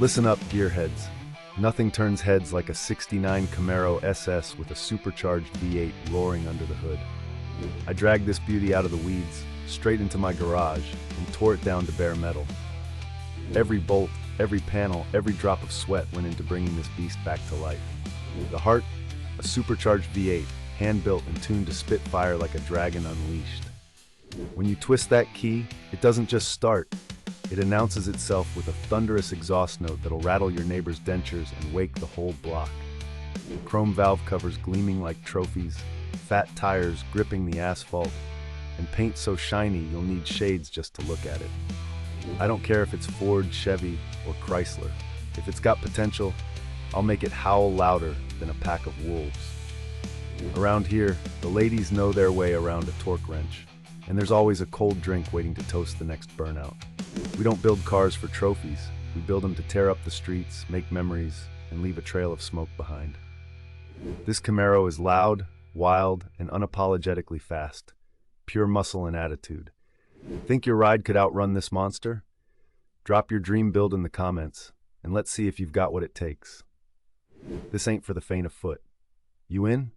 Listen up, gearheads. Nothing turns heads like a '69 Camaro SS with a supercharged V8 roaring under the hood. I dragged this beauty out of the weeds, straight into my garage, and tore it down to bare metal. Every bolt, every panel, every drop of sweat went into bringing this beast back to life. The heart, a supercharged V8, hand-built and tuned to spit fire like a dragon unleashed. When you twist that key, it doesn't just start. It announces itself with a thunderous exhaust note that'll rattle your neighbor's dentures and wake the whole block. Chrome valve covers gleaming like trophies, fat tires gripping the asphalt, and paint so shiny you'll need shades just to look at it. I don't care if it's Ford, Chevy, or Chrysler. If it's got potential, I'll make it howl louder than a pack of wolves. Around here, the ladies know their way around a torque wrench, and there's always a cold drink waiting to toast the next burnout. We don't build cars for trophies. We build them to tear up the streets, make memories, and leave a trail of smoke behind. This Camaro is loud, wild, and unapologetically fast. Pure muscle and attitude. Think your ride could outrun this monster? Drop your dream build in the comments, and let's see if you've got what it takes. This ain't for the faint of foot. You in?